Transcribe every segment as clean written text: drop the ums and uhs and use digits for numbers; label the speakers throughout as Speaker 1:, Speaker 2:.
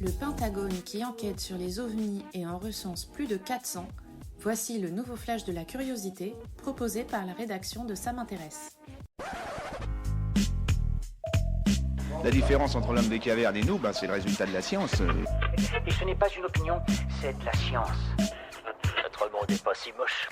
Speaker 1: Le Pentagone qui enquête sur les ovnis et en recense plus de 400, voici le nouveau flash de la curiosité proposé par la rédaction de Ça m'intéresse.
Speaker 2: La différence entre l'homme des cavernes et nous, c'est le résultat de la science.
Speaker 3: Et ce n'est pas une opinion, c'est de la science. Notre monde n'est pas si moche.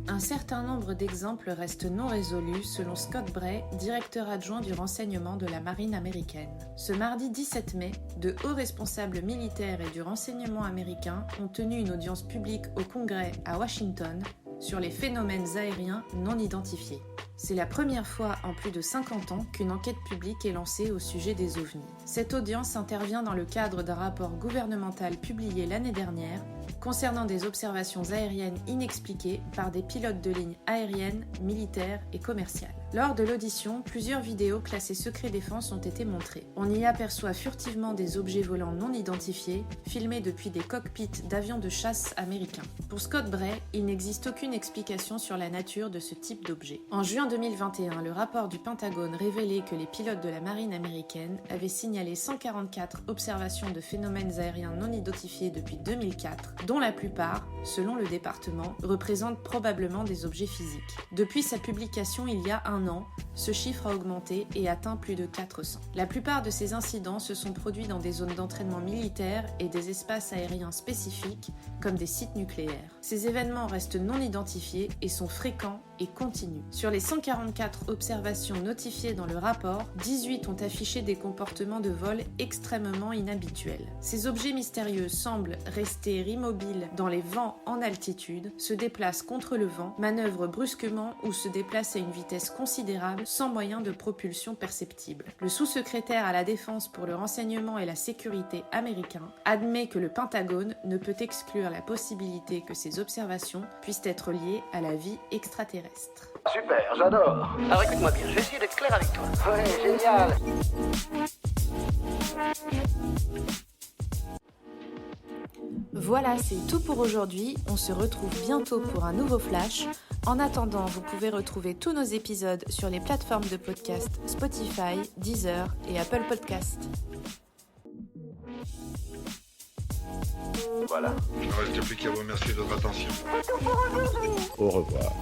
Speaker 1: Un certain nombre d'exemples restent non résolus selon Scott Bray, directeur adjoint du renseignement de la marine américaine. Ce mardi 17 mai, de hauts responsables militaires et du renseignement américain ont tenu une audience publique au Congrès à Washington sur les phénomènes aériens non identifiés. C'est la première fois en plus de 50 ans qu'une enquête publique est lancée au sujet des ovnis. Cette audience intervient dans le cadre d'un rapport gouvernemental publié l'année dernière concernant des observations aériennes inexpliquées par des pilotes de ligne aériennes, militaires et commerciales. Lors de l'audition, plusieurs vidéos classées secret défense ont été montrées. On y aperçoit furtivement des objets volants non identifiés, filmés depuis des cockpits d'avions de chasse américains. Pour Scott Bray, il n'existe aucune explication sur la nature de ce type d'objet. En juin 2021, le rapport du Pentagone révélait que les pilotes de la marine américaine avaient signalé 144 observations de phénomènes aériens non identifiés depuis 2004, dont la plupart, selon le département, représentent probablement des objets physiques. Depuis sa publication il y a un an, ce chiffre a augmenté et atteint plus de 400. La plupart de ces incidents se sont produits dans des zones d'entraînement militaire et des espaces aériens spécifiques, comme des sites nucléaires. Ces événements restent non identifiés et sont fréquents et continus. Sur les 144 observations notifiées dans le rapport, 18 ont affiché des comportements de vol extrêmement inhabituels. Ces objets mystérieux semblent rester immobiles dans les vents en altitude, se déplacent contre le vent, manœuvrent brusquement ou se déplacent à une vitesse considérable sans moyen de propulsion perceptible. Le sous-secrétaire à la Défense pour le renseignement et la sécurité américain admet que le Pentagone ne peut exclure la possibilité que ces observations puissent être liées à la vie extraterrestre.
Speaker 3: Super, j'adore. Alors écoute-moi bien, je vais essayer d'être clair avec toi. Ouais, génial.
Speaker 1: Voilà, c'est tout pour aujourd'hui. On se retrouve bientôt pour un nouveau flash. En attendant, vous pouvez retrouver tous nos épisodes sur les plateformes de podcast Spotify, Deezer et Apple Podcast.
Speaker 4: Voilà.
Speaker 5: Il ne reste plus qu'à vous remercier de votre attention.
Speaker 4: Au revoir.